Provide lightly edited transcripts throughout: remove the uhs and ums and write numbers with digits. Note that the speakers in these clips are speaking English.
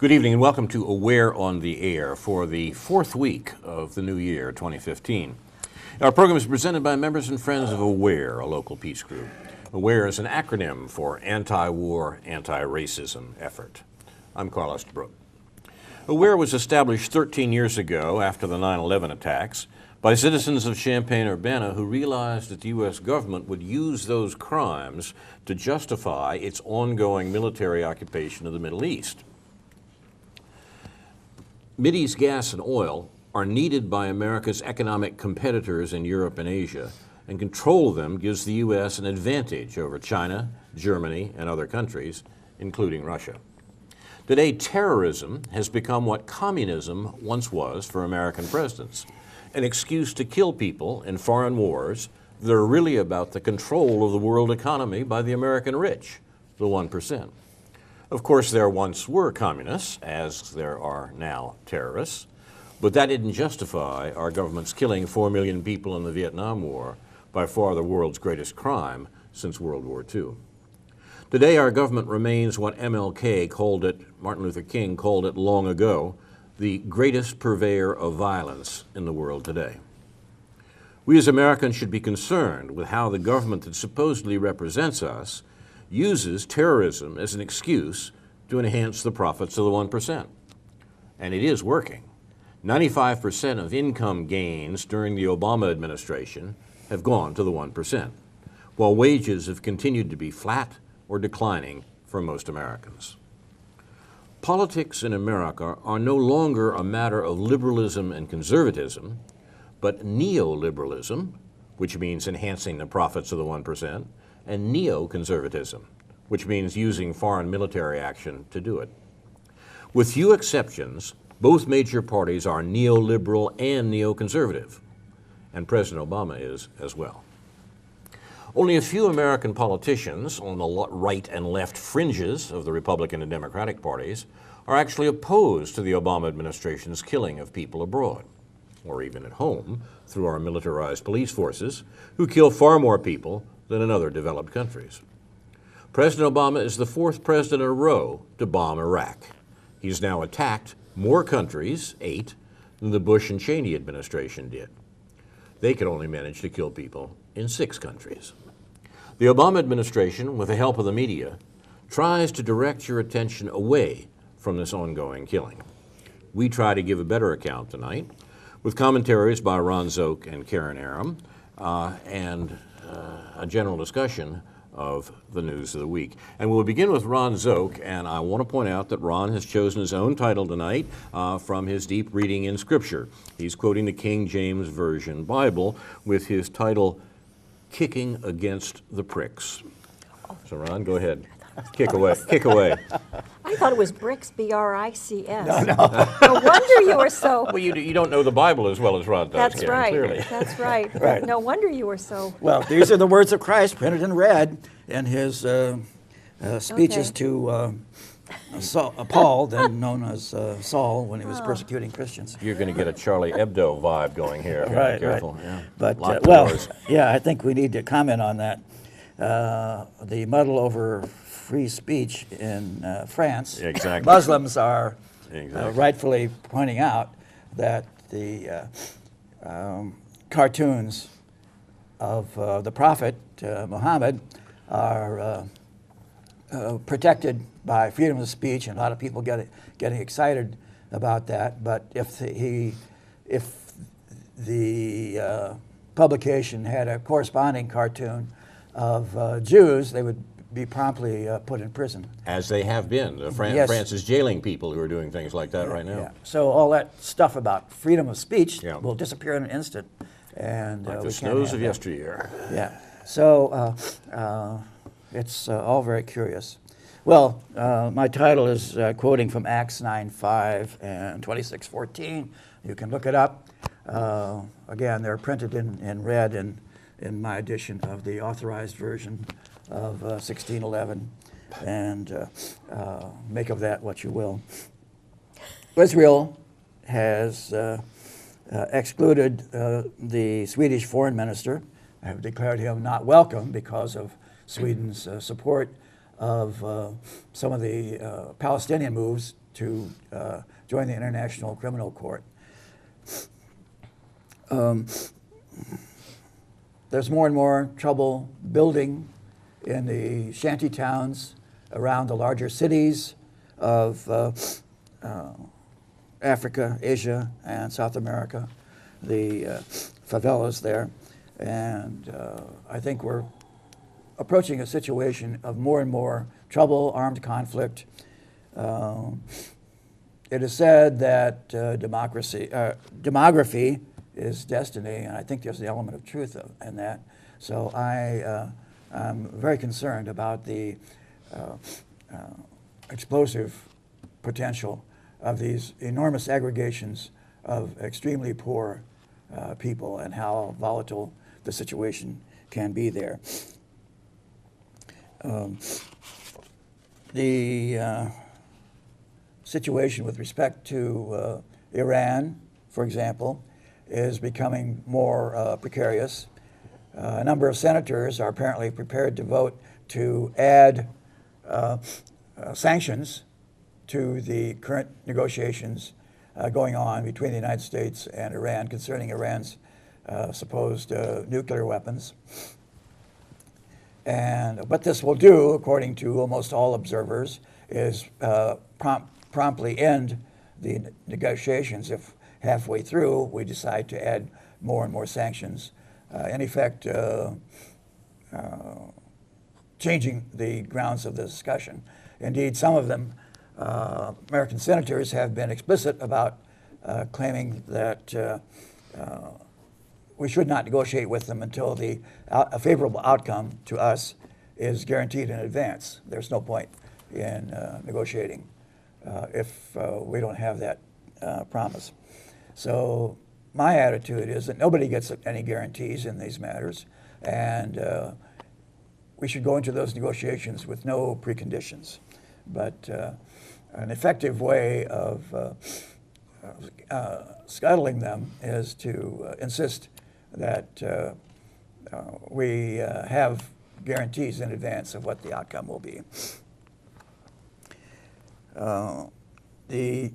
Good evening and welcome to Aware on the Air for the fourth week of the new year, 2015. Our program is presented by members and friends of AWARE, a local peace group. AWARE is an acronym for Anti-War, Anti-Racism Effort. I'm Carl Estabrook. AWARE was established 13 years ago after the 9/11 attacks by citizens of Champaign-Urbana who realized that the U.S. government would use those crimes to justify its ongoing military occupation of the Middle East. Mideast gas and oil are needed by America's economic competitors in Europe and Asia, and control of them gives the U.S. an advantage over China, Germany, and other countries, including Russia. Today, terrorism has become what communism once was for American presidents, an excuse to kill people in foreign wars that are really about the control of the world economy by the American rich, the 1%. Of course, there once were communists, as there are now terrorists, but that didn't justify our government's killing 4 million people in the Vietnam War, by far the world's greatest crime since World War II. Today, our government remains what MLK called it, Martin Luther King called it long ago, the greatest purveyor of violence in the world today. We as Americans should be concerned with how the government that supposedly represents us uses terrorism as an excuse to enhance the profits of the 1%. And it is working. 95% of income gains during the Obama administration have gone to the 1%, while wages have continued to be flat or declining for most Americans. Politics in America are no longer a matter of liberalism and conservatism, but neoliberalism, which means enhancing the profits of the 1%, and neoconservatism, which means using foreign military action to do it. With few exceptions, both major parties are neoliberal and neoconservative, and President Obama is as well. Only a few American politicians on the right and left fringes of the Republican and Democratic parties are actually opposed to the Obama administration's killing of people abroad, or even at home through our militarized police forces, who kill far more people than in other developed countries. President Obama is the fourth president in a row to bomb Iraq. He's now attacked more countries, 8, than the Bush and Cheney administration did. They could only manage to kill people in 6 countries. The Obama administration, with the help of the media, tries to direct your attention away from this ongoing killing. We try to give a better account tonight, with commentaries by Ron Zoke and Karen Aram, and a general discussion of the news of the week. And we'll begin with Ron Zoke, and I want to point out that Ron has chosen his own title tonight from his deep reading in Scripture. He's quoting the King James Version Bible with his title, Kicking Against the Pricks. So Ron, go ahead. Kick away. Kick away. I thought it was bricks, B-R-I-C-S. No. No wonder you were so... Well, you don't know the Bible as well as Ron does. That's Karen, right. Clearly. That's right. Right. No wonder you were so... Well, these are the words of Christ printed in red in his speeches Okay. to Paul, then known as Saul, when he was persecuting Christians. You're going to get a Charlie Hebdo vibe going here. Right, Careful. right. Yeah. But, Locked well, doors. yeah, I think we need to comment on that. The muddle over free speech in France. Exactly. Muslims are Exactly. rightfully pointing out that the cartoons of the Prophet Muhammad are protected by freedom of speech, and a lot of people getting excited about that. But if the publication had a corresponding cartoon of Jews, they would be promptly put in prison. As they have been. Yes. France is jailing people who are doing things like that right now. Yeah. So all that stuff about freedom of speech Yeah. will disappear in an instant. And Like we the can't snows have of that. yesteryear. Yeah. So it's all very curious. Well, my title is quoting from Acts 9:5 and 26:14. You can look it up. Again, they're printed in red in my edition of the authorized version of 1611, and make of that what you will. Israel has excluded the Swedish foreign minister, have declared him not welcome because of Sweden's support of some of the Palestinian moves to join the International Criminal Court. There's more and more trouble building in the shanty towns around the larger cities of Africa, Asia, and South America, the favelas there. And I think we're approaching a situation of more and more trouble, armed conflict. It is said that demography is destiny, and I think there's the element of truth in that. So I'm very concerned about the explosive potential of these enormous aggregations of extremely poor people and how volatile the situation can be there. The situation with respect to Iran, for example, is becoming more precarious. A number of senators are apparently prepared to vote to add sanctions to the current negotiations going on between the United States and Iran concerning Iran's supposed nuclear weapons. And what this will do, according to almost all observers, is promptly end the negotiations if halfway through we decide to add more and more sanctions, in effect changing the grounds of the discussion. Indeed, some of them, American senators, have been explicit about claiming that we should not negotiate with them until a favorable outcome to us is guaranteed in advance. There's no point in negotiating if we don't have that promise. So my attitude is that nobody gets any guarantees in these matters, and we should go into those negotiations with no preconditions. But an effective way of scuttling them is to insist that we have guarantees in advance of what the outcome will be. The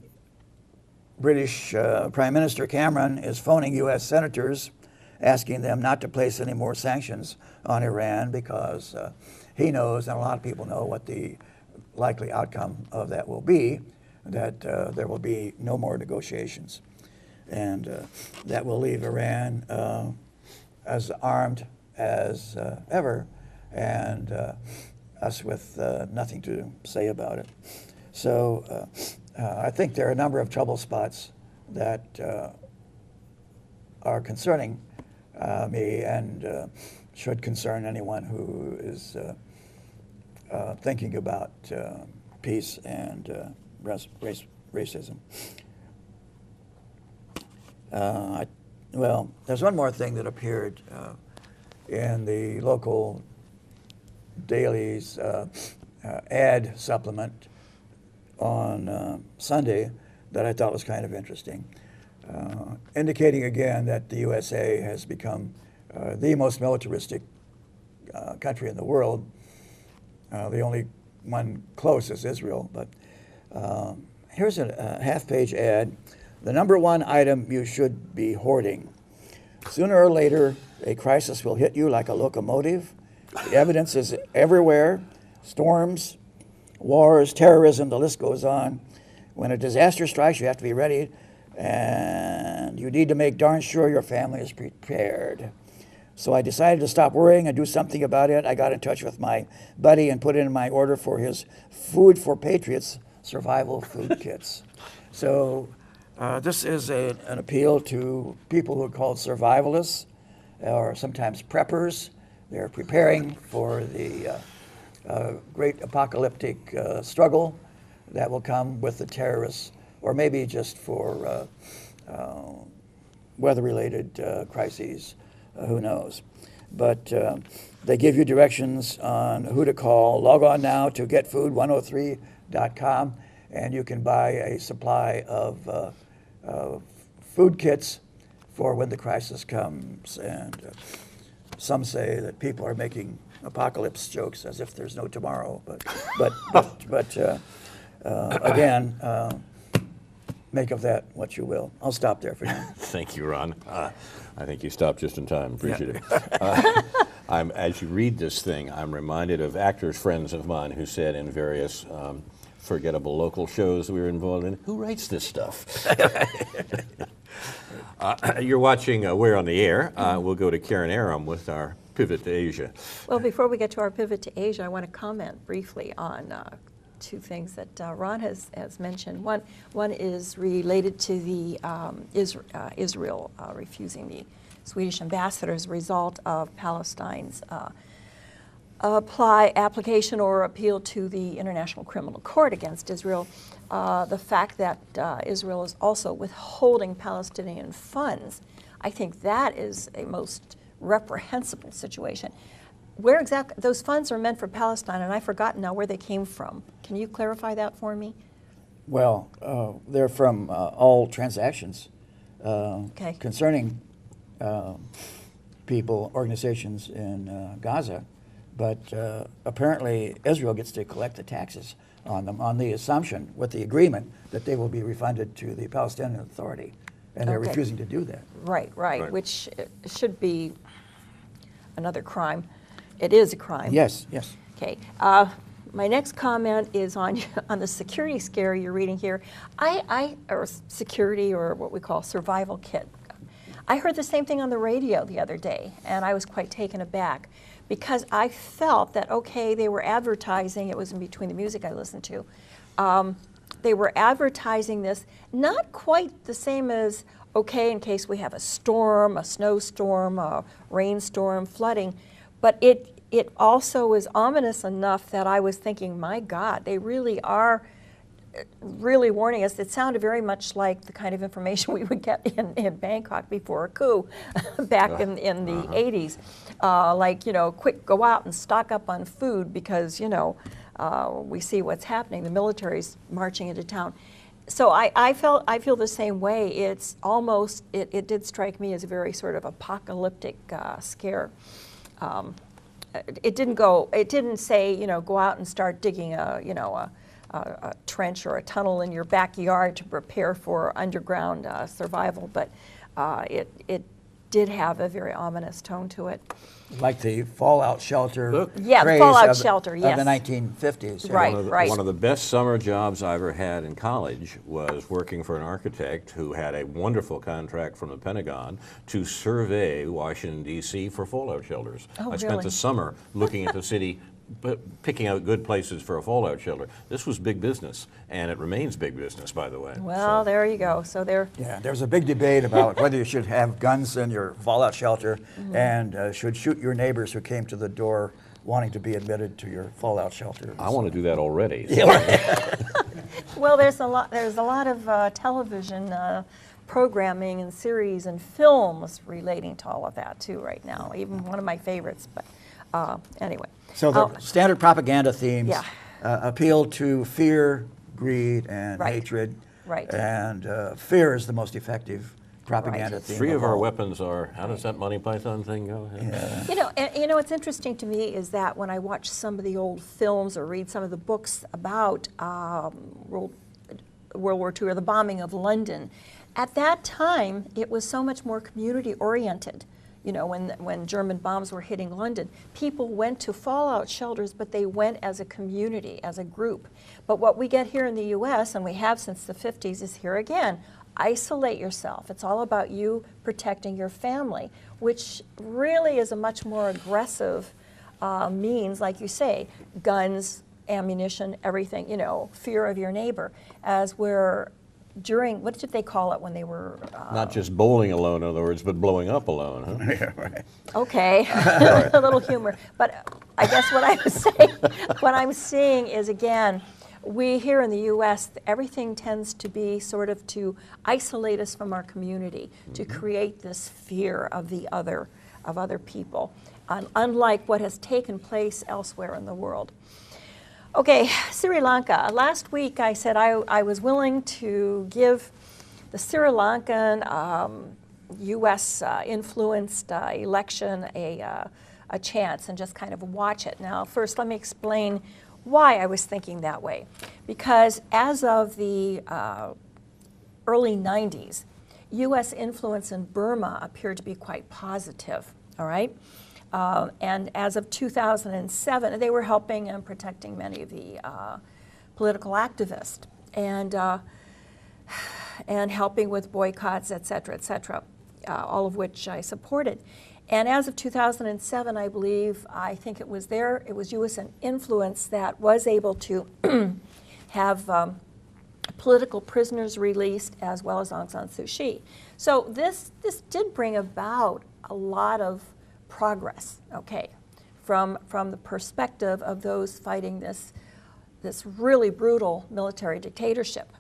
British Prime Minister Cameron is phoning U.S. senators, asking them not to place any more sanctions on Iran because he knows, and a lot of people know, what the likely outcome of that will be, that there will be no more negotiations. And that will leave Iran as armed as ever, and us with nothing to say about it. So I think there are a number of trouble spots that are concerning me and should concern anyone who is thinking about peace and racism. Well, there's one more thing that appeared in the local daily's ad supplement on Sunday that I thought was kind of interesting, indicating again that the USA has become the most militaristic country in the world. The only one close is Israel, but here's a half-page ad. The number one item you should be hoarding. Sooner or later, a crisis will hit you like a locomotive. The evidence is everywhere. Storms, wars, terrorism, the list goes on. When a disaster strikes, you have to be ready, and you need to make darn sure your family is prepared. So I decided to stop worrying and do something about it. I got in touch with my buddy and put in my order for his Food for Patriots survival food kits. So this is an appeal to people who are called survivalists or sometimes preppers. They're preparing for the great apocalyptic struggle that will come with the terrorists, or maybe just for weather-related crises, who knows. But they give you directions on who to call. Log on now to getfood103.com, and you can buy a supply of food kits for when the crisis comes. And some say that people are making apocalypse jokes as if there's no tomorrow. But again, make of that what you will. I'll stop there for now. Thank you, Ron. I think you stopped just in time. Appreciate it. As you read this thing, I'm reminded of actors, friends of mine, who said in various forgettable local shows we were involved in, who writes this stuff? You're watching We're on the Air. We'll go to Karen Aram with our pivot to Asia. Well, before we get to our pivot to Asia, I want to comment briefly on two things that Ron has mentioned. One is related to the Israel refusing the Swedish ambassador as a result of Palestine's application or appeal to the International Criminal Court against Israel. The fact that Israel is also withholding Palestinian funds, I think that is a most reprehensible situation. Where exactly those funds are meant for Palestine, and I've forgotten now where they came from. Can you clarify that for me? Well, they're from all transactions concerning people, organizations in Gaza, but apparently Israel gets to collect the taxes on them on the assumption, with the agreement, that they will be refunded to the Palestinian Authority, and they're refusing to do that. Right, which should be another crime. It is a crime. Yes. Okay. My next comment is on the security scare you're reading here. Or security, or what we call survival kit. I heard the same thing on the radio the other day, and I was quite taken aback because I felt that, okay, they were advertising, it was in between the music I listened to, they were advertising this, not quite the same as, okay, in case we have a storm, a snowstorm, a rainstorm, flooding, but it also is ominous enough that I was thinking, my God, they really are really warning us. It sounded very much like the kind of information we would get in Bangkok before a coup back in the 80s. Like, quick, go out and stock up on food because, we see what's happening. The military's marching into town. So I feel the same way. It's almost, it did strike me as a very sort of apocalyptic scare. It didn't say, go out and start digging a trench or a tunnel in your backyard to prepare for underground survival, but it did have a very ominous tone to it. Like the fallout shelter Yeah, the craze fallout shelter, yes. of the 1950s. Right. One of the best summer jobs I ever had in college was working for an architect who had a wonderful contract from the Pentagon to survey Washington, D.C. for fallout shelters. Oh, I spent really? the summer looking at the city, picking out good places for a fallout shelter. This was big business, and it remains big business, by the way. Well, there you go. So there. Yeah, there's a big debate about whether you should have guns in your fallout shelter and should shoot your neighbors who came to the door wanting to be admitted to your fallout shelter. I want to do that already. Well, there's a lot of television programming and series and films relating to all of that too right now. Even one of my favorites, but anyway. So the standard propaganda themes Yeah. appeal to fear, greed, and hatred. Right. And fear is the most effective propaganda theme. 3 of our all. weapons are, how does that Monty Python thing go? Yeah. What's interesting to me is that when I watch some of the old films or read some of the books about World War II or the bombing of London, at that time it was so much more community oriented. When German bombs were hitting London, people went to fallout shelters, but they went as a community, as a group. But what we get here in the U.S., and we have since the 50s, is here again. Isolate yourself. It's all about you protecting your family, which really is a much more aggressive means, like you say, guns, ammunition, everything, fear of your neighbor, as we're during, what did they call it when they were? Not just bowling alone, in other words, but blowing up alone, huh? Yeah, right. Okay, a little humor. But I guess what I'm seeing is, again, we here in the U.S., everything tends to be sort of to isolate us from our community, to create this fear of other people, unlike what has taken place elsewhere in the world. Okay, Sri Lanka. Last week I said I was willing to give the Sri Lankan U.S. influenced election a chance and just kind of watch it. Now, first, let me explain why I was thinking that way. Because as of the early 90s, U.S. influence in Burma appeared to be quite positive, all right? And as of 2007, they were helping and protecting many of the political activists and helping with boycotts, et cetera, all of which I supported. And as of 2007, I think it was U.S. influence that was able to have political prisoners released, as well as Aung San Suu Kyi. So this did bring about a lot of progress, okay, from the perspective of those fighting this really brutal military dictatorship.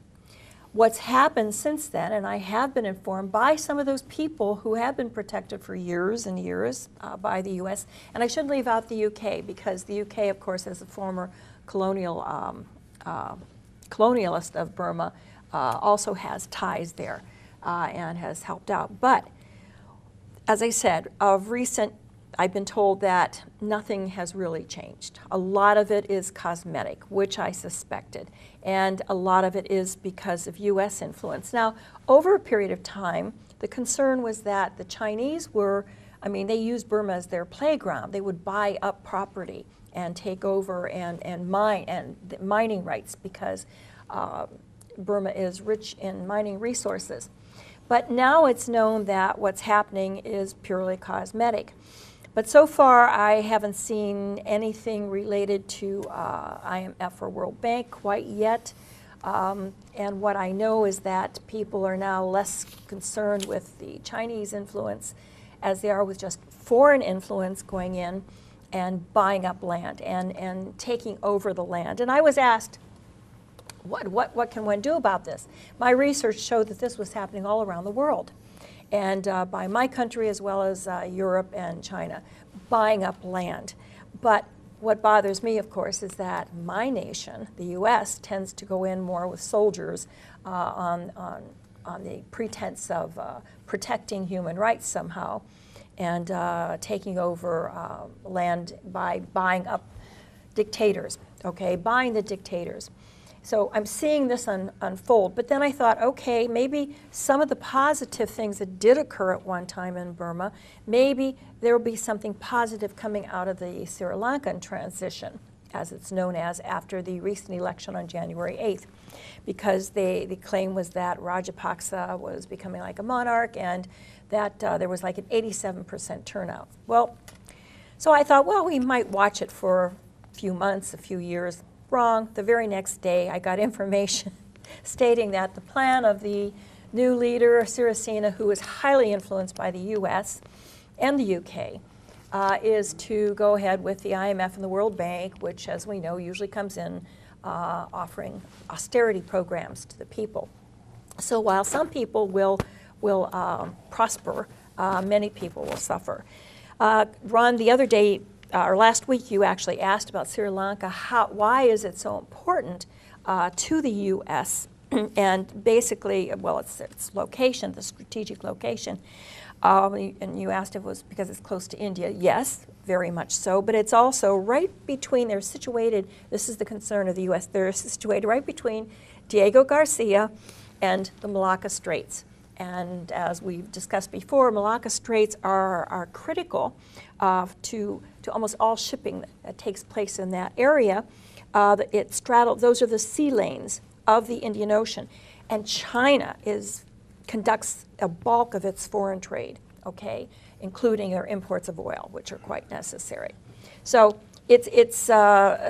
What's happened since then, and I have been informed by some of those people who have been protected for years and years by the U.S., and I should leave out the U.K. because the U.K., of course, as a former colonialist of Burma, also has ties there and has helped out. But as I said, of recent, I've been told that nothing has really changed. A lot of it is cosmetic, which I suspected, and a lot of it is because of U.S. influence. Now, over a period of time, the concern was that the Chinese they used Burma as their playground. They would buy up property and take over and mine, and the mining rights, because Burma is rich in mining resources. But now it's known that what's happening is purely cosmetic. But so far, I haven't seen anything related to IMF or World Bank quite yet. And what I know is that people are now less concerned with the Chinese influence as they are with just foreign influence going in and buying up land and taking over the land. And I was asked, what can one do about this? My research showed that this was happening all around the world, and by my country as well as Europe and China, buying up land. But what bothers me, of course, is that my nation, the U.S., tends to go in more with soldiers on the pretense of protecting human rights somehow, and taking over land by buying up dictators, okay, buying the dictators. So I'm seeing this unfold, but then I thought, okay, maybe some of the positive things that did occur at one time in Burma, maybe there will be something positive coming out of the Sri Lankan transition, as it's known as, after the recent election on January 8th, because the claim was that Rajapaksa was becoming like a monarch and that there was like an 87% turnout. Well, so I thought, well, we might watch it for a few months, a few years. Wrong. The very next day, I got information stating that the plan of the new leader, Sirisena, who is highly influenced by the U.S. and the U.K., is to go ahead with the IMF and the World Bank, which, as we know, usually comes in offering austerity programs to the people. So while some people will prosper, many people will suffer. Ron, the other day, or last week, you actually asked about Sri Lanka. Why is it so important to the U.S.? And basically, well, its location, the strategic location. And you asked if it was because it's close to India. Yes, very much so. But it's also right between, they're situated, this is the concern of the U.S., they're situated right between Diego Garcia and the Malacca Straits. And as we've discussed before, Malacca Straits are critical to almost all shipping that takes place in that area. Those are the sea lanes of the Indian Ocean. And China conducts a bulk of its foreign trade, okay, including their imports of oil, which are quite necessary. So it's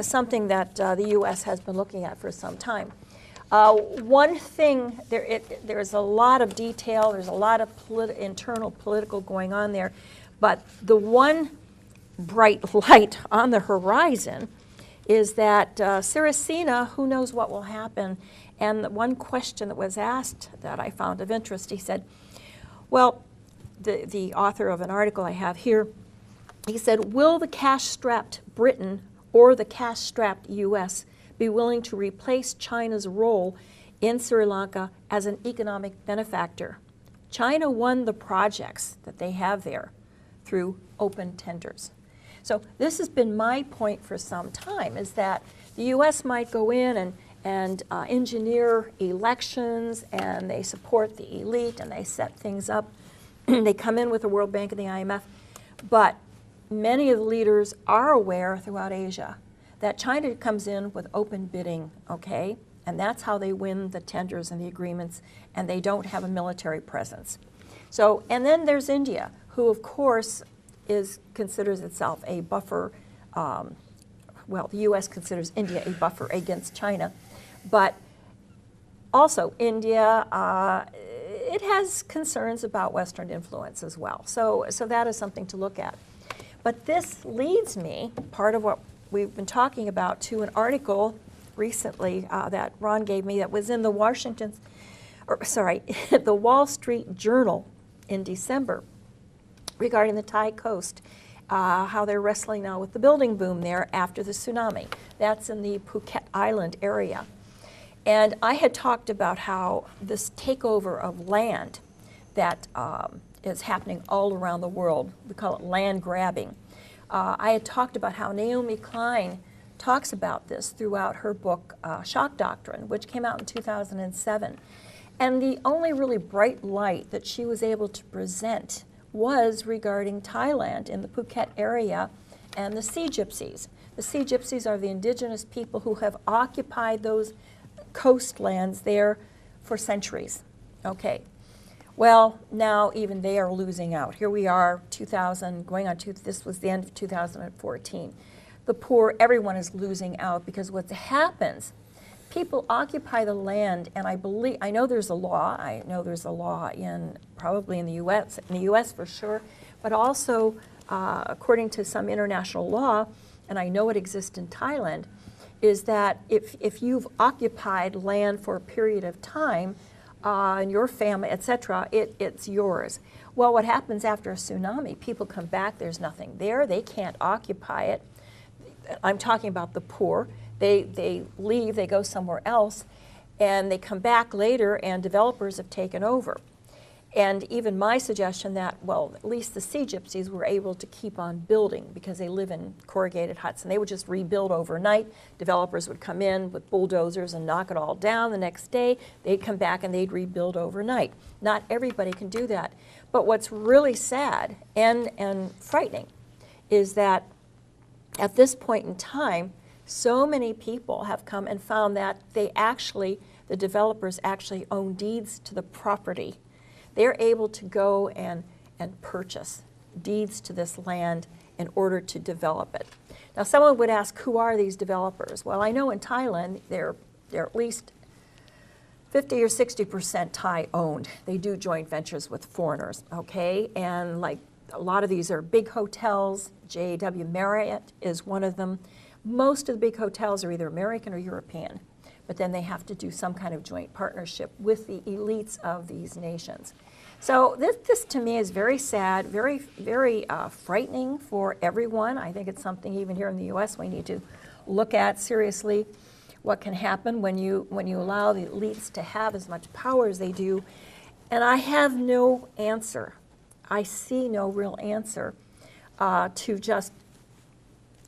something that the U.S. has been looking at for some time. One thing, there's a lot of detail, there's a lot of internal political going on there, but the one bright light on the horizon is that Sirisena, who knows what will happen, and the one question that was asked that I found of interest, he said, well, the author of an article I have here, he said, will the cash-strapped Britain or the cash-strapped U.S. be willing to replace China's role in Sri Lanka as an economic benefactor? China won the projects that they have there through open tenders. So this has been my point for some time, is that the U.S. might go in and engineer elections, and they support the elite, and they set things up. They come in with the World Bank and the IMF. But many of the leaders are aware throughout Asia that China comes in with open bidding, okay? And that's how they win the tenders and the agreements, and they don't have a military presence. So, and then there's India, who of course considers itself a buffer. Well, the U.S. considers India a buffer against China, but also India, it has concerns about Western influence as well. So that is something to look at. But this leads me, part of what we've been talking about, to an article recently that Ron gave me that was in the the Wall Street Journal in December regarding the Thai coast, how they're wrestling now with the building boom there after the tsunami. That's in the Phuket Island area. And I had talked about how this takeover of land that is happening all around the world, we call it land grabbing. I had talked about how Naomi Klein talks about this throughout her book, Shock Doctrine, which came out in 2007. And the only really bright light that she was able to present was regarding Thailand in the Phuket area and the Sea Gypsies. The Sea Gypsies are the indigenous people who have occupied those coastlands there for centuries. Okay. Well, now even they are losing out. Here we are, this was the end of 2014. The poor, everyone is losing out because what happens, people occupy the land, and I know there's a law. I know there's a law probably in the U.S. For sure, but also according to some international law, and I know it exists in Thailand, is that if you've occupied land for a period of time, and your family, etc., it's yours. Well, what happens after a tsunami? People come back, there's nothing there, they can't occupy it. I'm talking about the poor. They leave, they go somewhere else, and they come back later and developers have taken over. And even my suggestion that, well, at least the Sea Gypsies were able to keep on building because they live in corrugated huts, and they would just rebuild overnight. Developers would come in with bulldozers and knock it all down. The next day, they'd come back and they'd rebuild overnight. Not everybody can do that. But what's really sad and frightening is that at this point in time, so many people have come and found that the developers actually own deeds to the property. They're able to go and purchase deeds to this land in order to develop it. Now, someone would ask, who are these developers? Well, I know in Thailand, they're at least 50 or 60% Thai owned. They do joint ventures with foreigners, okay? And like a lot of these are big hotels. J.W. Marriott is one of them. Most of the big hotels are either American or European, but then they have to do some kind of joint partnership with the elites of these nations. So this to me is very sad, very, very frightening for everyone. I think it's something even here in the U.S. we need to look at seriously. What can happen when you allow the elites to have as much power as they do? And I have no answer. I see no real answer to just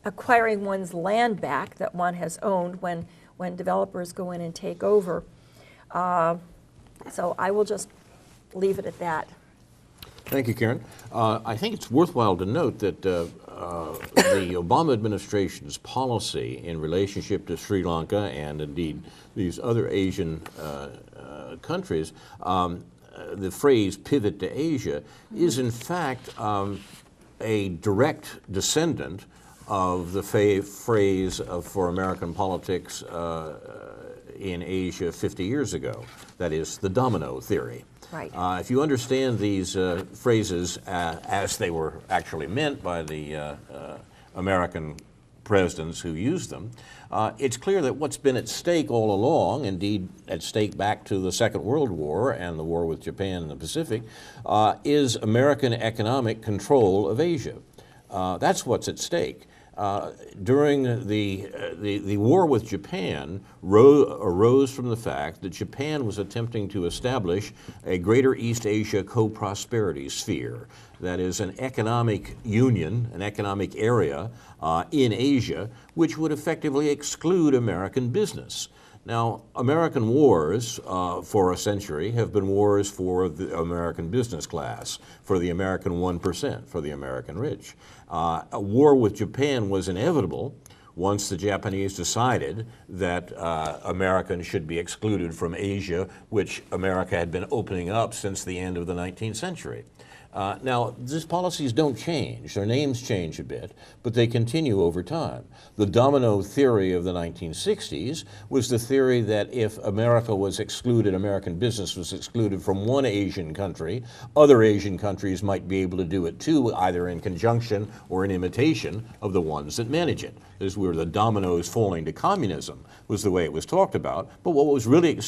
acquiring one's land back that one has owned when developers go in and take over. So I will just leave it at that. Thank you, Karen. I think it's worthwhile to note that the Obama administration's policy in relationship to Sri Lanka and indeed these other Asian countries, the phrase pivot to Asia, is in fact a direct descendant of the phrase for American politics in Asia 50 years ago. That is the domino theory. Right. If you understand these phrases as they were actually meant by the American presidents who used them, it's clear that what's been at stake all along, indeed at stake back to the Second World War and the war with Japan in the Pacific, is American economic control of Asia. That's what's at stake. During the war with Japan arose from the fact that Japan was attempting to establish a greater East Asia co-prosperity sphere. That is an economic union, an economic area in Asia, which would effectively exclude American business. Now, American wars for a century have been wars for the American business class, for the American 1%, for the American rich. A war with Japan was inevitable once the Japanese decided that Americans should be excluded from Asia, which America had been opening up since the end of the 19th century. Now, these policies don't change. Their names change a bit, but they continue over time. The domino theory of the 1960s was the theory that if America was excluded, American business was excluded from one Asian country, other Asian countries might be able to do it too, either in conjunction or in imitation of the ones that manage it. This were the dominoes falling to communism, was the way it was talked about. But what was really at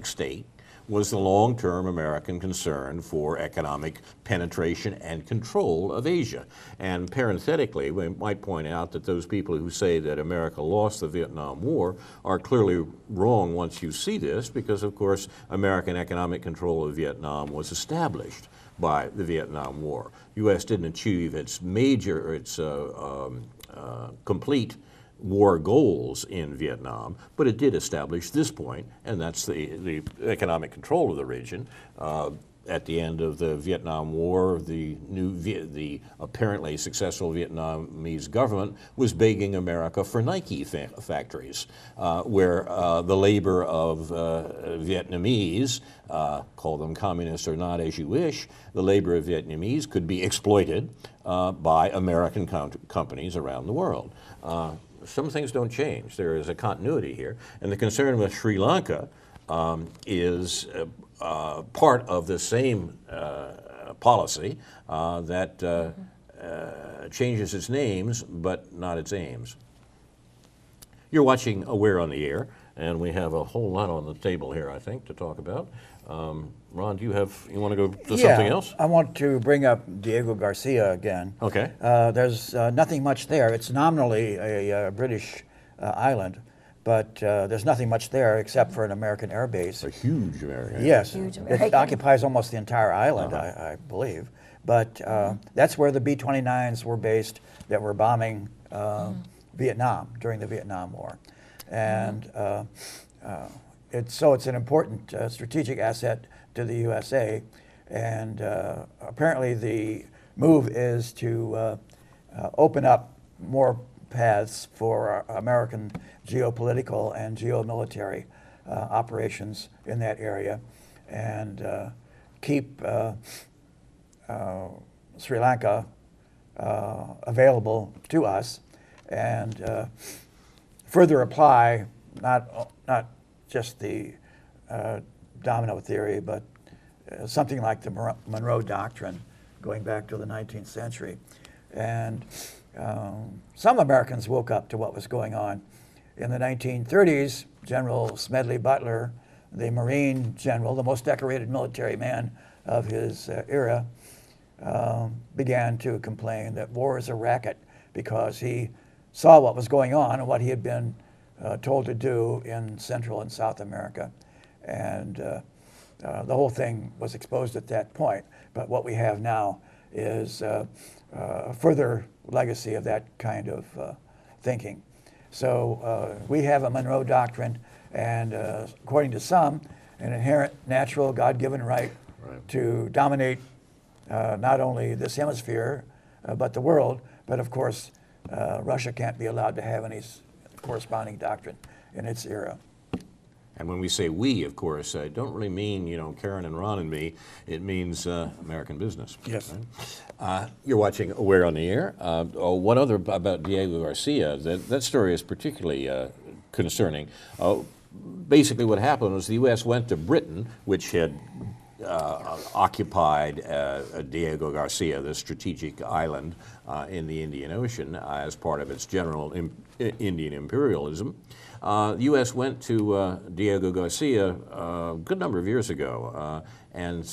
stake was the long-term American concern for economic penetration and control of Asia. And parenthetically, we might point out that those people who say that America lost the Vietnam War are clearly wrong once you see this, because of course American economic control of Vietnam was established by the Vietnam War. The U.S. didn't achieve its complete war goals in Vietnam, but it did establish this point, and that's the economic control of the region. At the end of the Vietnam War, the apparently successful Vietnamese government was begging America for Nike factories, where the labor of Vietnamese, call them communists or not as you wish, the labor of Vietnamese could be exploited by American companies around the world. Some things don't change. There is a continuity here. And the concern with Sri Lanka is part of the same policy that changes its names but not its aims. You're watching Aware on the Air, and we have a whole lot on the table here, I think, to talk about. Ron, you want to go to something else? I want to bring up Diego Garcia again. Okay. There's nothing much there. It's nominally a British island, but there's nothing much there except for an American air base. A huge American. Yes. Huge It American. occupies almost the entire island, I believe. But that's where the B-29s were based that were bombing Vietnam during the Vietnam War. And it's an important strategic asset to the USA, and apparently the move is to open up more paths for American geopolitical and geomilitary operations in that area, and keep Sri Lanka available to us, and further apply not just the domino theory, but something like the Monroe Doctrine going back to the 19th century. And some Americans woke up to what was going on. In the 1930s, General Smedley Butler, the Marine general, the most decorated military man of his era, began to complain that war is a racket, because he saw what was going on and what he had been told to do in Central and South America. And the whole thing was exposed at that point. But what we have now is a further legacy of that kind of thinking. So we have a Monroe Doctrine, and according to some, an inherent natural God-given right to dominate not only this hemisphere, but the world. But of course, Russia can't be allowed to have any corresponding doctrine in its era. And when we say we, of course, I don't really mean, Karen and Ron and me. It means American business. Yes. Right? You're watching Aware on the Air. One other about Diego Garcia, that story is particularly concerning. Basically what happened was the U.S. went to Britain, which had occupied Diego Garcia, the strategic island in the Indian Ocean, as part of its general Indian imperialism. The U.S. went to Diego Garcia a good number of years ago, in the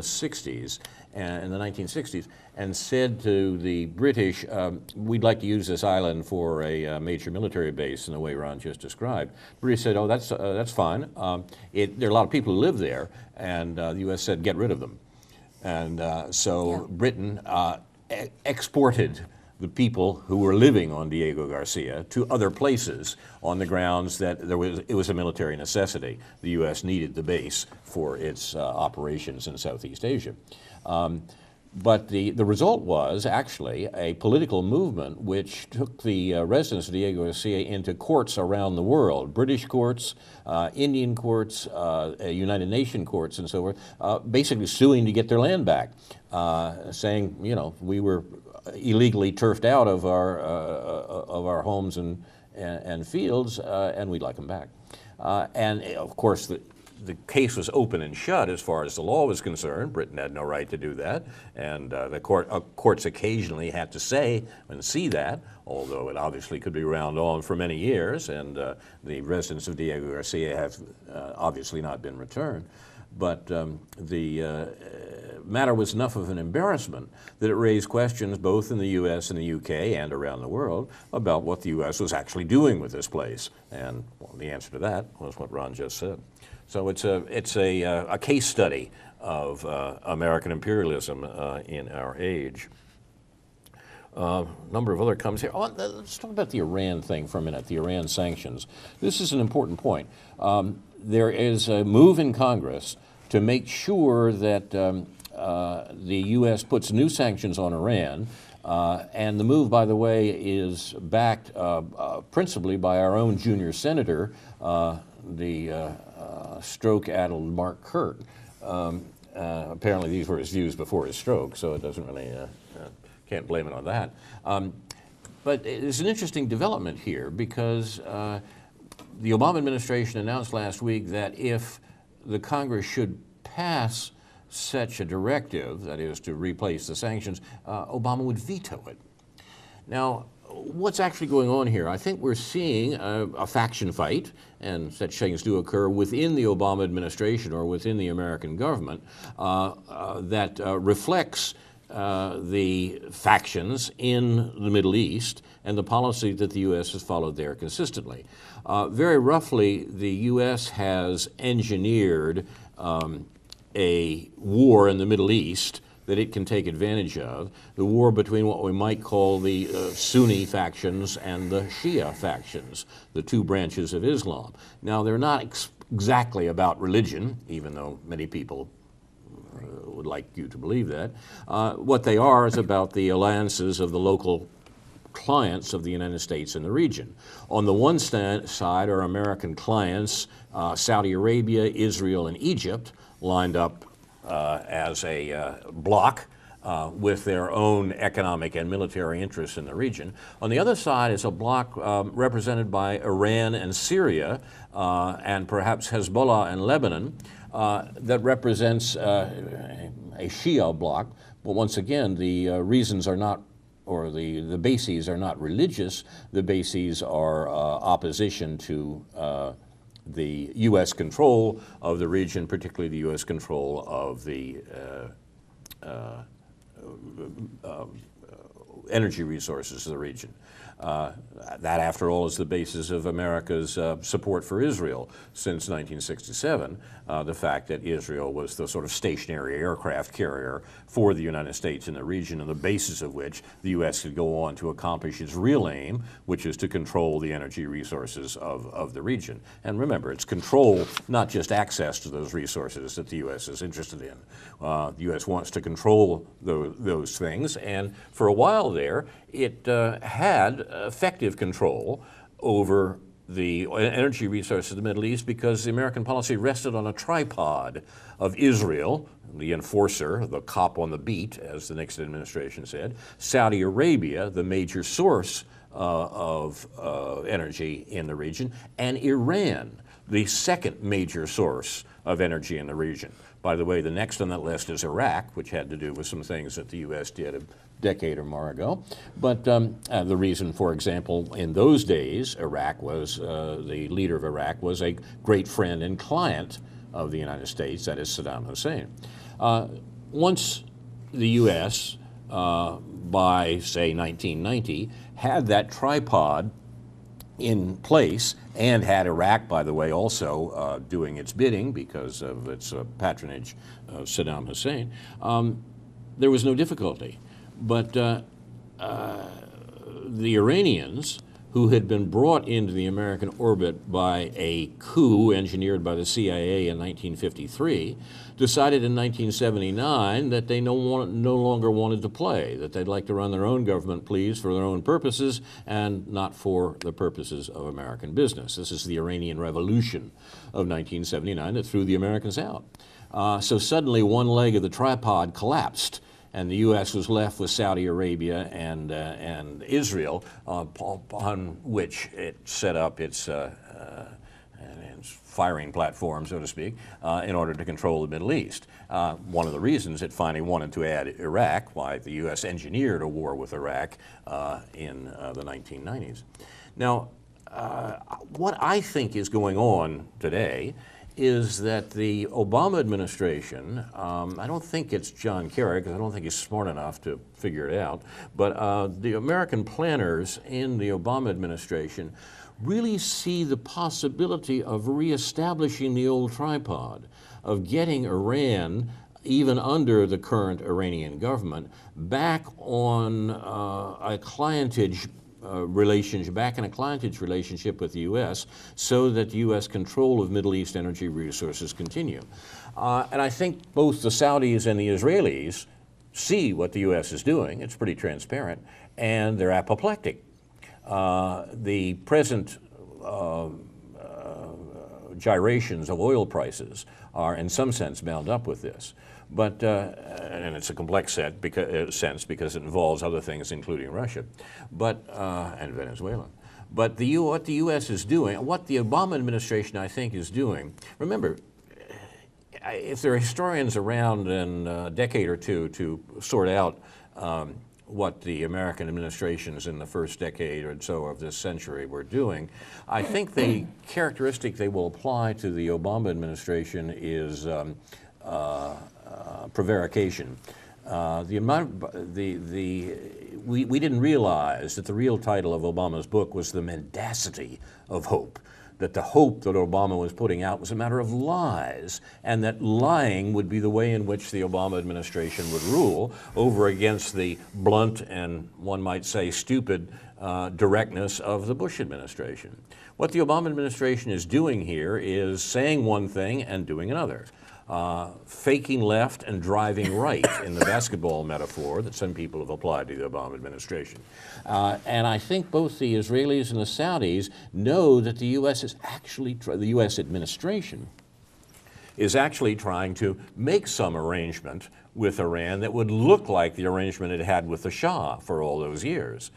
60s, in the 1960s, and said to the British, we'd like to use this island for a major military base in the way Ron just described. The British said, oh, that's fine. There are a lot of people who live there, and the U.S. said, get rid of them. And so Britain exported the people who were living on Diego Garcia to other places on the grounds that it was a military necessity. The U.S. needed the base for its operations in Southeast Asia. But the result was actually a political movement which took the residents of Diego Garcia into courts around the world, British courts, Indian courts, United Nations courts, and so forth, basically suing to get their land back, saying, you know, we were illegally turfed out of our homes and fields, and we'd like them back. And of course, the case was open and shut as far as the law was concerned. Britain had no right to do that, and the courts occasionally had to say and see that, although it obviously could be round on for many years, and the residents of Diego Garcia have obviously not been returned. But the matter was enough of an embarrassment that it raised questions both in the U.S. and the U.K. and around the world about what the U.S. was actually doing with this place. And well, the answer to that was what Ron just said. So it's a case study of American imperialism in our age. A number of other comments here. Oh, let's talk about the Iran thing for a minute, the Iran sanctions. This is an important point. There is a move in Congress to make sure that the U.S. puts new sanctions on Iran, and the move, by the way, is backed principally by our own junior senator, the stroke-addled Mark Kirk. Apparently these were his views before his stroke, so it doesn't really, can't blame it on that. But it's an interesting development here because the Obama administration announced last week that if the Congress should pass such a directive, that is to replace the sanctions, Obama would veto it. Now, what's actually going on here? I think we're seeing a faction fight, and such things do occur within the Obama administration or within the American government that reflects the factions in the Middle East and the policy that the U.S. has followed there consistently. Very roughly, the U.S. has engineered a war in the Middle East that it can take advantage of, the war between what we might call the Sunni factions and the Shia factions, the two branches of Islam. Now, they're not exactly about religion, even though many people would like you to believe that. What they are is about the alliances of the local clients of the United States in the region. On the one side are American clients, Saudi Arabia, Israel, and Egypt, lined up as a bloc with their own economic and military interests in the region. On the other side is a bloc represented by Iran and Syria, and perhaps Hezbollah and Lebanon, that represents a Shia bloc. But once again, the reasons are not, or the bases are not religious. The bases are opposition to the U.S. control of the region, particularly the U.S. control of the energy resources of the region. That, after all, is the basis of America's support for Israel since 1967, the fact that Israel was the sort of stationary aircraft carrier for the United States in the region, and the basis of which the U.S. could go on to accomplish its real aim, which is to control the energy resources of the region. And remember, it's control, not just access to those resources, that the U.S. is interested in. The U.S. wants to control those things, and for a while there, it had effective control over the energy resources of the Middle East because the American policy rested on a tripod of Israel, the enforcer, the cop on the beat, as the Nixon administration said, Saudi Arabia, the major source of energy in the region, and Iran, the second major source of energy in the region. By the way, the next on that list is Iraq, which had to do with some things that the U.S. did a decade or more ago. But the reason, for example, in those days, Iraq was, the leader of Iraq was a great friend and client of the United States, that is Saddam Hussein. Once the U.S., by, say, 1990, had that tripod in place, and had Iraq, by the way, also doing its bidding because of its patronage of Saddam Hussein, there was no difficulty. But the Iranians, who had been brought into the American orbit by a coup engineered by the CIA in 1953, decided in 1979 that they no longer wanted to play, that they'd like to run their own government, please, for their own purposes and not for the purposes of American business. This is the Iranian Revolution of 1979 that threw the Americans out. So suddenly one leg of the tripod collapsed, and the U.S. was left with Saudi Arabia and Israel, upon which it set up its firing platform, so to speak, in order to control the Middle East. One of the reasons it finally wanted to add Iraq, why the U.S. engineered a war with Iraq in the 1990s. Now, what I think is going on today is that the Obama administration, I don't think it's John Kerry, because I don't think he's smart enough to figure it out, but the American planners in the Obama administration really see the possibility of reestablishing the old tripod, of getting Iran, even under the current Iranian government, back on a clientage relationship, back in a clientage relationship with the U.S., so that U.S. control of Middle East energy resources continue. And I think both the Saudis and the Israelis see what the U.S. is doing. It's pretty transparent, and they're apoplectic. The present gyrations of oil prices are in some sense bound up with this. But, and it's a complex sense because it involves other things, including Russia, but, and Venezuela. But what the U.S. is doing, what the Obama administration, I think, is doing, remember, if there are historians around in a decade or two to sort out what the American administrations in the first decade or so of this century were doing, I think the characteristic they will apply to the Obama administration is prevarication. We didn't realize that the real title of Obama's book was The Mendacity of Hope, that the hope that Obama was putting out was a matter of lies, and that lying would be the way in which the Obama administration would rule over against the blunt and, one might say, stupid directness of the Bush administration. What the Obama administration is doing here is saying one thing and doing another. Faking left and driving right in the basketball metaphor that some people have applied to the Obama administration. And I think both the Israelis and the Saudis know that the U.S. is actually, the U.S. administration is actually trying to make some arrangement with Iran that would look like the arrangement it had with the Shah for all those years.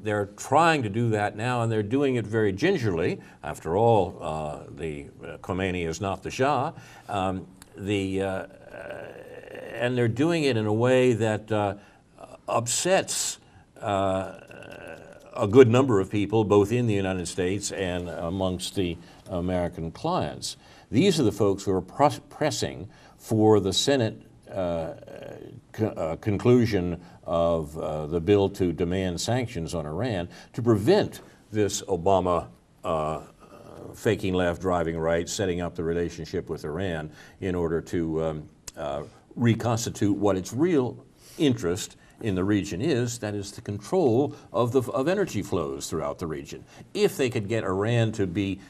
They're trying to do that now, and they're doing it very gingerly. After all, Khomeini is not the Shah. And they're doing it in a way that upsets a good number of people, both in the United States and amongst the American clients. These are the folks who are pressing for the Senate conclusion of the bill to demand sanctions on Iran to prevent this Obama faking left, driving right, setting up the relationship with Iran in order to reconstitute what its real interest in the region is, that is the control of energy flows throughout the region. If they could get Iran to be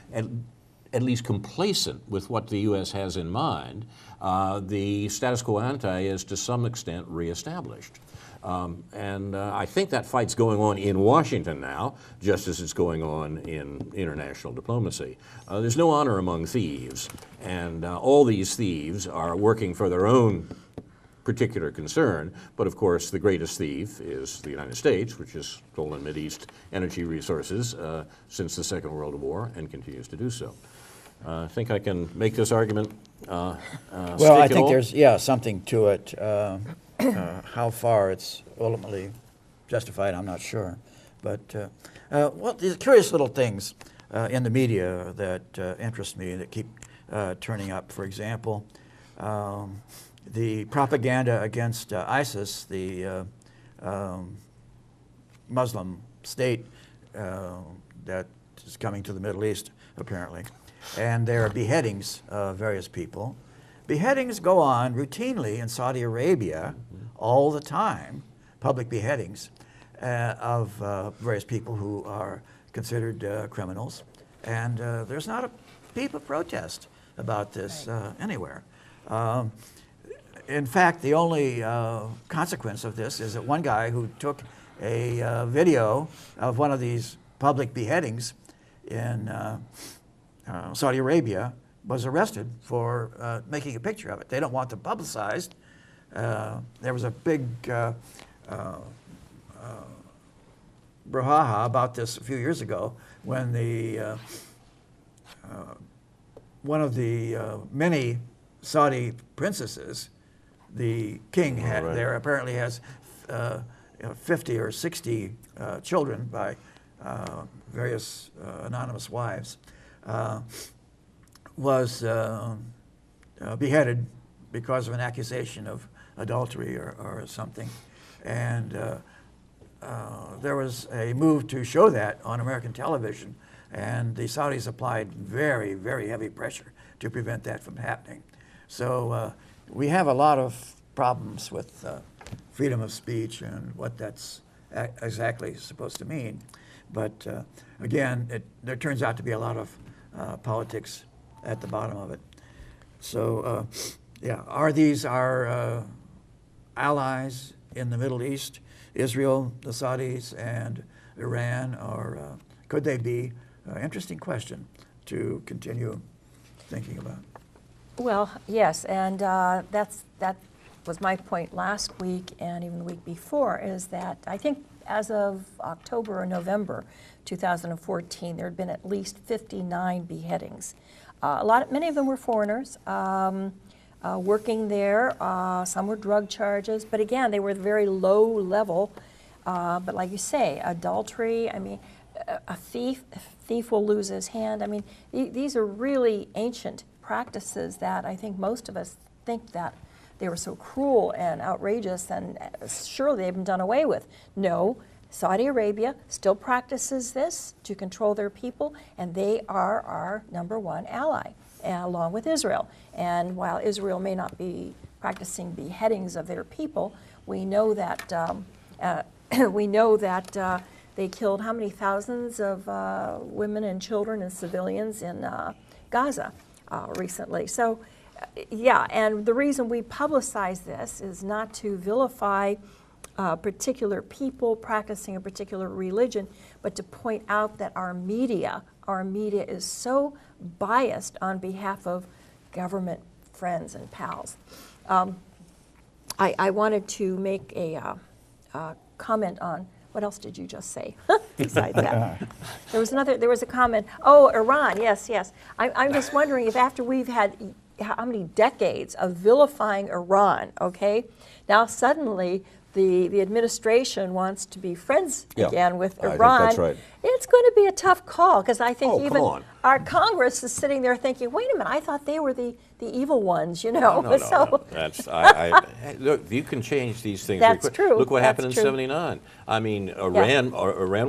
at least complacent with what the U.S. has in mind, the status quo ante is to some extent reestablished. And I think that fight's going on in Washington now, just as it's going on in international diplomacy. There's no honor among thieves, and all these thieves are working for their own particular concern, but of course the greatest thief is the United States, which has stolen Mideast energy resources since the Second World War and continues to do so. I think I can make this argument. Well, I stick at think all. there's something to it. How far it's ultimately justified, I'm not sure. But well, these curious little things in the media that interest me that keep turning up. For example, the propaganda against ISIS, the Muslim state that is coming to the Middle East, apparently. And there are beheadings of various people. Beheadings go on routinely in Saudi Arabia all the time, public beheadings of various people who are considered criminals. And there's not a peep of protest about this anywhere. In fact, the only consequence of this is that one guy who took a video of one of these public beheadings in Saudi Arabia was arrested for making a picture of it. They don't want them publicized. There was a big brouhaha about this a few years ago when the one of the many Saudi princesses, the king there apparently has 50 or 60 children by various anonymous wives, was beheaded because of an accusation of adultery or something. And there was a move to show that on American television, and the Saudis applied very, very heavy pressure to prevent that from happening. So we have a lot of problems with freedom of speech and what that's exactly supposed to mean. But again, there turns out to be a lot of politics at the bottom of it. So yeah, are these our allies in the Middle East, Israel, the Saudis, and Iran, or could they be? Interesting question to continue thinking about. Well, yes, and that was my point last week and even the week before, is that I think as of October or November 2014, there had been at least 59 beheadings. Many of them were foreigners working there. Some were drug charges, but again, they were very low level. But like you say, adultery. I mean, a thief will lose his hand. I mean, these are really ancient practices that I think most of us think that they were so cruel and outrageous and surely they've been done away with. No, Saudi Arabia still practices this to control their people, and they are our #1 ally, along with Israel. And while Israel may not be practicing beheadings of their people, we know that they killed how many thousands of women and children and civilians in Gaza recently. So, yeah, and the reason we publicize this is not to vilify particular people practicing a particular religion, but to point out that our media is so biased on behalf of government friends and pals. I wanted to make a comment on, what else did you just say besides that? There was a comment, oh, Iran, yes. I'm just wondering if after we've had how many decades of vilifying Iran, okay, now suddenly the administration wants to be friends again with Iran. I think that's right. It's going to be a tough call, because I think come on. our Congress is sitting there thinking, wait a minute, I thought they were the evil ones, you know. No. So That's look, you can change these things. That's very quick. true. Look what That's happened in true. '79. I mean, Iran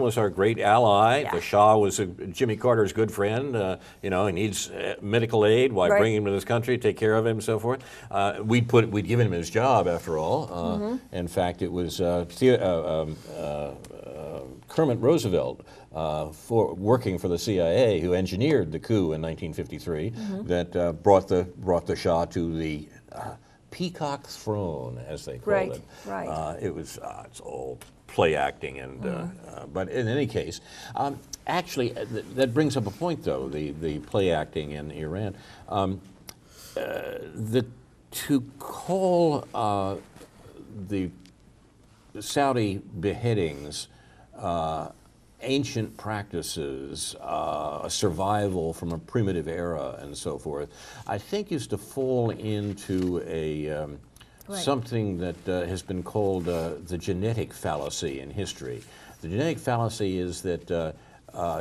was our great ally. Yeah. The Shah was Jimmy Carter's good friend. He needs medical aid. Why bring him to this country, take care of him, and so forth. We'd given him his job after all. In fact, it was Kermit Roosevelt, for working for the CIA, who engineered the coup in 1953, that brought the Shah to the peacock throne, as they called it. Right. It was it's all play acting, and but in any case, actually, that brings up a point, though. The play acting in Iran, to call the Saudi beheadings ancient practices, survival from a primitive era, and so forth, I think used to fall into a something that has been called the genetic fallacy in history. The genetic fallacy is that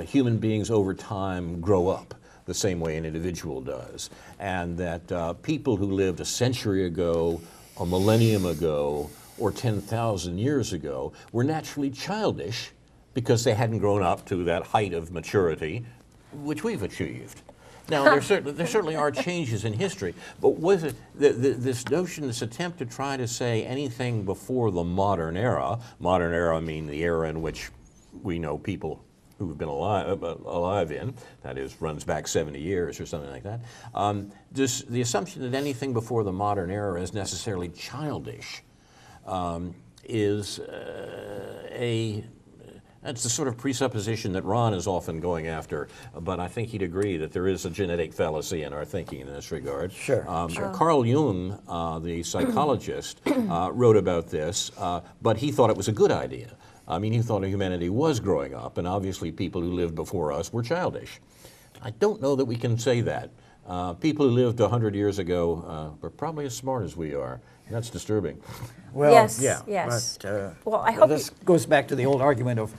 human beings over time grow up the same way an individual does, and that people who lived a century ago, a millennium ago, or 10,000 years ago were naturally childish because they hadn't grown up to that height of maturity which we've achieved. Now, there certainly are changes in history, but was it this notion, this attempt to try to say anything before the modern era I mean the era in which we know people who've been alive in, that is, runs back 70 years or something like that, the assumption that anything before the modern era is necessarily childish is that's the sort of presupposition that Ron is often going after, but I think he'd agree that there is a genetic fallacy in our thinking in this regard. Sure. Carl Jung, the psychologist, wrote about this, but he thought it was a good idea. I mean, he thought humanity was growing up, and obviously people who lived before us were childish. I don't know that we can say that. People who lived 100 years ago were probably as smart as we are. That's disturbing. Well, Yes, yeah. yes. But, Well, I hope this goes back to the old argument of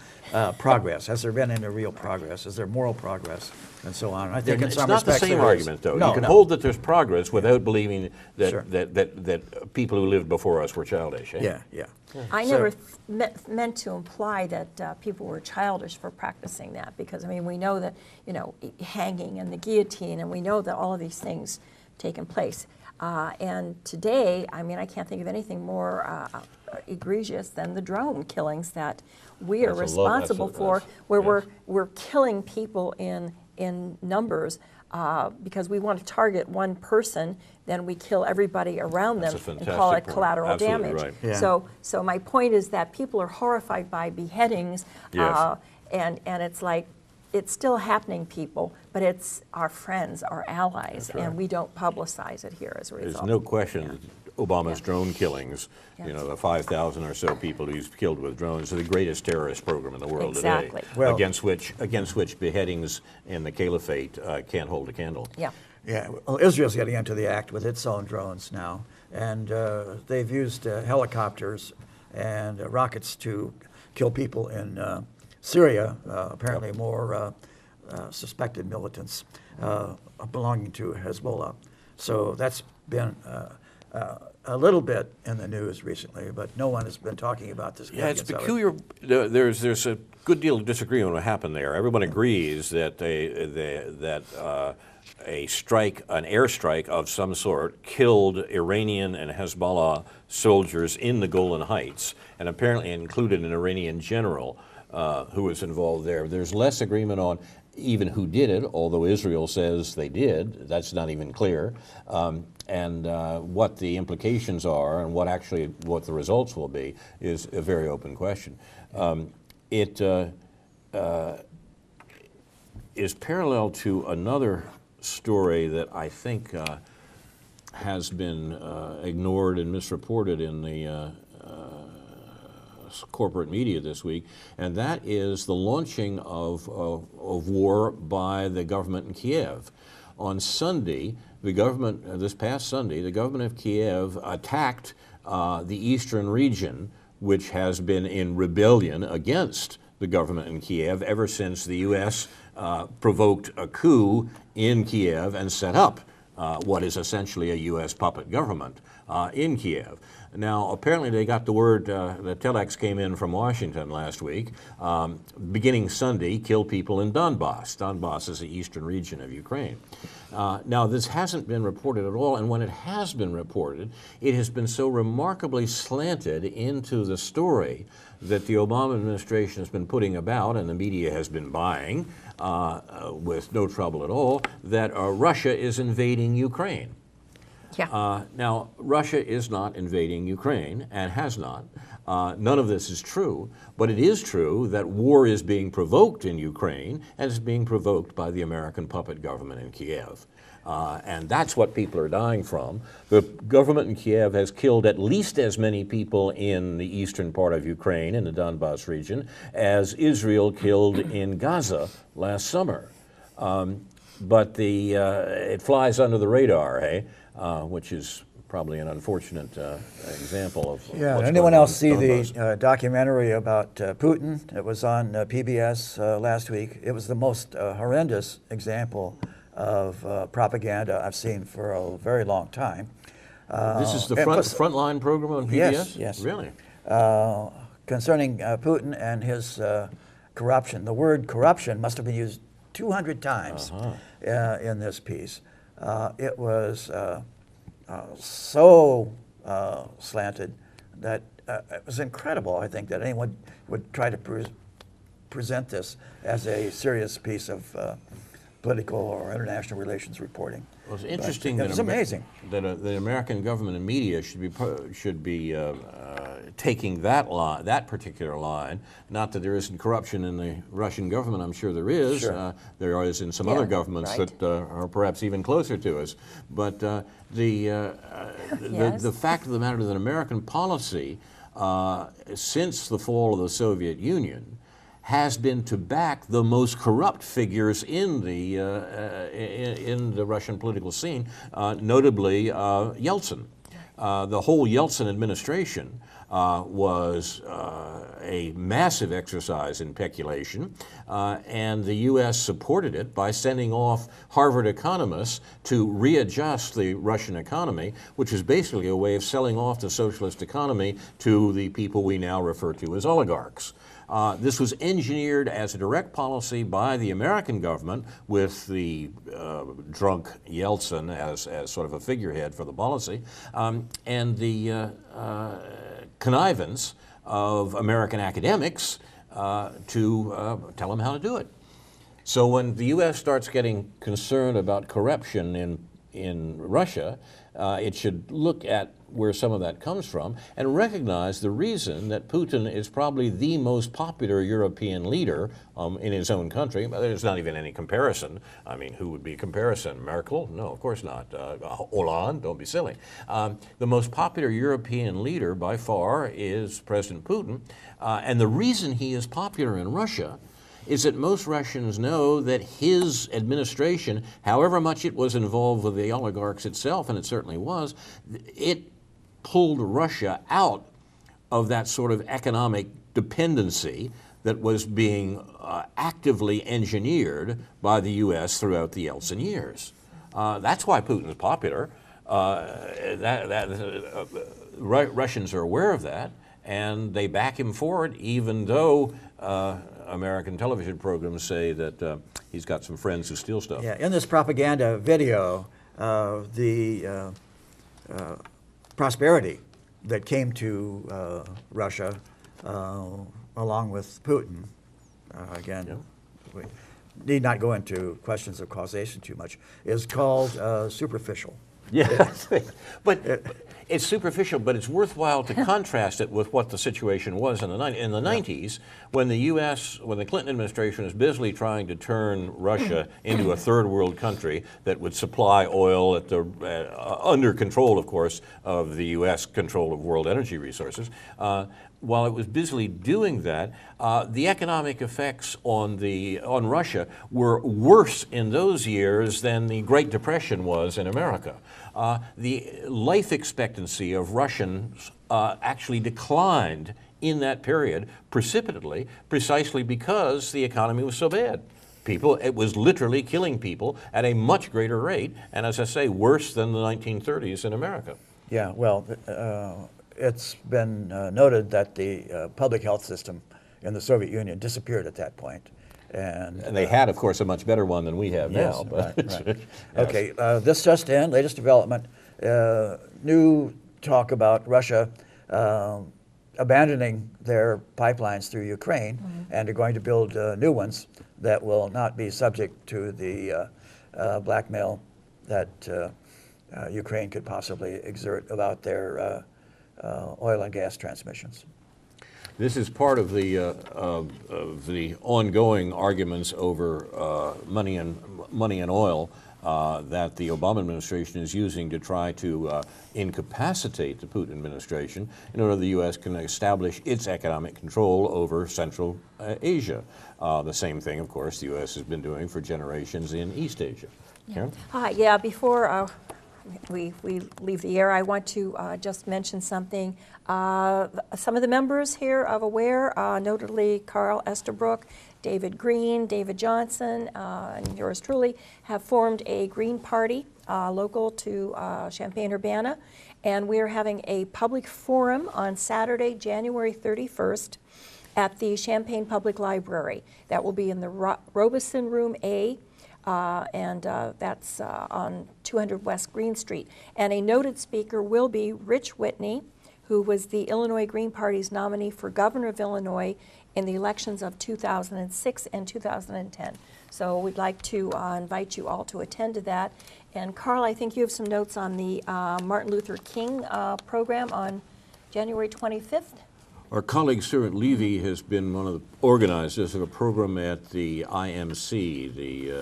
progress. Has there been any real progress? Is there moral progress? And so on. I think in It's some not the respects same there is. argument, though. No, You can no. hold that there's progress without believing that, Sure. that people who lived before us were childish. Eh? Yeah, yeah. I So- never meant to imply that people were childish for practicing that, because I mean we know that hanging and the guillotine, and we know that all of these things taken place. And today, I mean, I can't think of anything more egregious than the drone killings that we are That's a lot- responsible that's a- for, that's- where yes. we're killing people in numbers. Because we want to target one person, then we kill everybody around That's them a and call it fantastic point. collateral Absolutely damage. right. Yeah. So my point is that people are horrified by beheadings, Yes. and it's like, it's still happening, people, but it's our friends, our allies, right. and we don't publicize it here as a result. There's no question Obama's Yeah. drone killings, Yeah. the 5,000 or so people he's killed with drones, are the greatest terrorist program in the world Exactly. today, Well- against which beheadings in the caliphate can't hold a candle. Yeah. Yeah, well, Israel's getting into the act with its own drones now, and they've used helicopters and rockets to kill people in Syria, apparently more suspected militants belonging to Hezbollah. So that's been a little bit in the news recently, but no one has been talking about this. Yeah, it's peculiar. There's a good deal of disagreement on what happened there. Everyone agrees that a strike, an airstrike of some sort, killed Iranian and Hezbollah soldiers in the Golan Heights, and apparently included an Iranian general who was involved there. There's less agreement on even who did it, although Israel says they did. That's not even clear. And what the implications are and what the results will be is a very open question. It is parallel to another story that I think has been ignored and misreported in the corporate media this week, and that is the launching of war by the government in Kiev. On Sunday, this past Sunday, the government of Kiev attacked the eastern region, which has been in rebellion against the government in Kiev ever since the U.S. Provoked a coup in Kiev and set up what is essentially a U.S. puppet government in Kiev. Now, apparently they got the word, the telex came in from Washington last week, beginning Sunday, kill people in Donbass. Donbass is the eastern region of Ukraine. Now, this hasn't been reported at all, and when it has been reported, it has been so remarkably slanted into the story that the Obama administration has been putting about, and the media has been buying with no trouble at all, that Russia is invading Ukraine. Yeah. Now, Russia is not invading Ukraine and has not. None of this is true, but it is true that war is being provoked in Ukraine, and it's being provoked by the American puppet government in Kiev. And that's what people are dying from. The government in Kiev has killed at least as many people in the eastern part of Ukraine, in the Donbas region, as Israel killed in Gaza last summer. But it flies under the radar, which is probably an unfortunate example of what's anyone going else on see in Donbas. the documentary about Putin? It was on PBS last week. It was the most horrendous example of propaganda I've seen for a very long time. This is the and frontline program on PBS? Yes, yes. Really? Concerning Putin and his corruption. The word corruption must have been used 200 times in this piece. It was so slanted that it was incredible, I think, that anyone would try to present this as a serious piece of political or international relations reporting. Well, it's interesting But that it's amazing that the American government and media should be taking that particular line. Not that there isn't corruption in the Russian government. I'm sure there is. Sure. There is in some other governments right. that are perhaps even closer to us. But Yes. the fact of the matter is that American policy since the fall of the Soviet Union has been to back the most corrupt figures in the Russian political scene, notably Yeltsin. The whole Yeltsin administration was a massive exercise in peculation, and the U.S. supported it by sending off Harvard economists to readjust the Russian economy, which is basically a way of selling off the socialist economy to the people we now refer to as oligarchs. This was engineered as a direct policy by the American government with the drunk Yeltsin as sort of a figurehead for the policy, and the connivance of American academics to tell them how to do it. So when the U.S. starts getting concerned about corruption in Russia, it should look at where some of that comes from and recognize the reason that Putin is probably the most popular European leader in his own country. There's not even any comparison. I mean, who would be a comparison? Merkel? No, of course not. Hollande? Don't be silly. The most popular European leader by far is President Putin. And the reason he is popular in Russia is that most Russians know that his administration, however much it was involved with the oligarchs itself, and it certainly was, it pulled Russia out of that sort of economic dependency that was being actively engineered by the U.S. throughout the Yeltsin years. That's why Putin is popular. Russians are aware of that, and they back him for it, even though American television programs say that he's got some friends who steal stuff. Yeah, in this propaganda video, the prosperity that came to Russia along with Putin, again, we need not go into questions of causation too much, is called superficial. Yeah, but it's superficial, but it's worthwhile to contrast it with what the situation was in the 90s, when the U.S., when the Clinton administration was busily trying to turn Russia into a third world country that would supply oil at the under control, of course, of the U.S. control of world energy resources. While it was busily doing that, the economic effects on Russia were worse in those years than the Great Depression was in America. The life expectancy of Russians actually declined in that period precipitately, precisely because the economy was so bad. It was literally killing people at a much greater rate, and as I say, worse than the 1930s in America. Yeah, well, it's been noted that the public health system in the Soviet Union disappeared at that point. And they had, of course, a much better one than we have yes, now. But right. yes. Okay, this just in, latest development, new talk about Russia abandoning their pipelines through Ukraine, and they're going to build new ones that will not be subject to the blackmail that Ukraine could possibly exert about their oil and gas transmissions. This is part of the ongoing arguments over money and oil that the Obama administration is using to try to incapacitate the Putin administration in order the U.S. can establish its economic control over Central Asia. The same thing, of course, the U.S. has been doing for generations in East Asia. Karen? Hi, yeah, before we leave the air, I want to just mention something. Some of the members here of AWARE, notably Carl Estabrook, David Green, David Johnson, and yours truly, have formed a Green Party local to Champaign-Urbana, and we're having a public forum on Saturday, January 31st at the Champaign Public Library. That will be in the Robeson Room A, and that's on 200 West Green Street. And a noted speaker will be Rich Whitney, who was the Illinois Green Party's nominee for governor of Illinois in the elections of 2006 and 2010. So we'd like to invite you all to attend to that. And Carl, I think you have some notes on the Martin Luther King program on January 25th. Our colleague Stuart Levy has been one of the organizers of a program at the IMC, the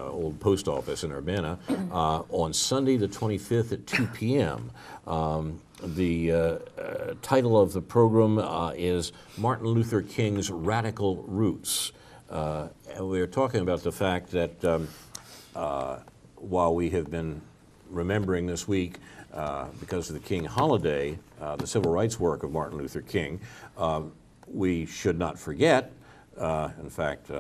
old post office in Urbana, on Sunday the 25th at 2 p.m. The title of the program is Martin Luther King's Radical Roots. And we're talking about the fact that while we have been remembering this week because of the King holiday, the civil rights work of Martin Luther King, we should not forget, in fact,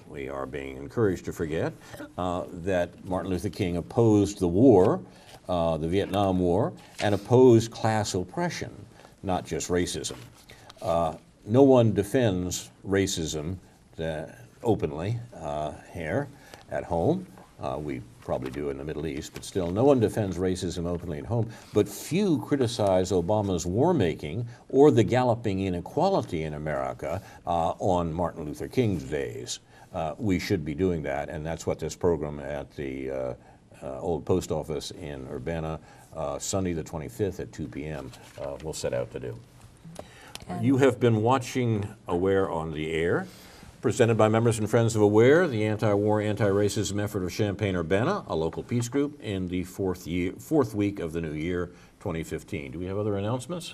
we are being encouraged to forget, that Martin Luther King opposed the war, the Vietnam War, and opposed class oppression, not just racism. No one defends racism openly here at home. We probably do in the Middle East, but still, no one defends racism openly at home. But few criticize Obama's war-making or the galloping inequality in America on Martin Luther King's days. We should be doing that, and that's what this program at the old post office in Urbana, Sunday the 25th at 2 p.m. Will set out to do. You have been watching AWARE on the air, presented by members and friends of AWARE, the anti-war, anti-racism effort of Champaign-Urbana, a local peace group in the fourth week of the new year, 2015. Do we have other announcements?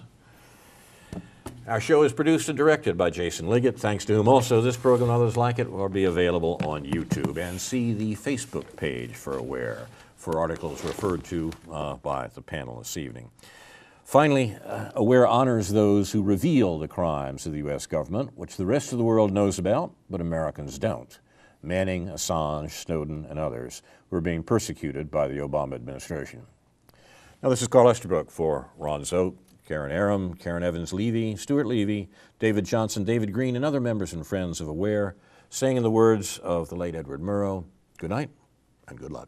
Our show is produced and directed by Jason Liggett, thanks to whom also this program and others like it will be available on YouTube. And see the Facebook page for AWARE for articles referred to by the panel this evening. Finally, AWARE honors those who reveal the crimes of the U.S. government, which the rest of the world knows about, but Americans don't. Manning, Assange, Snowden, and others who are being persecuted by the Obama administration. Now, this is Carl Estabrook for Ron Zote, Karen Aram, Karen Evans-Levy, Stuart Levy, David Johnson, David Green, and other members and friends of AWARE, saying in the words of the late Edward Murrow, good night and good luck.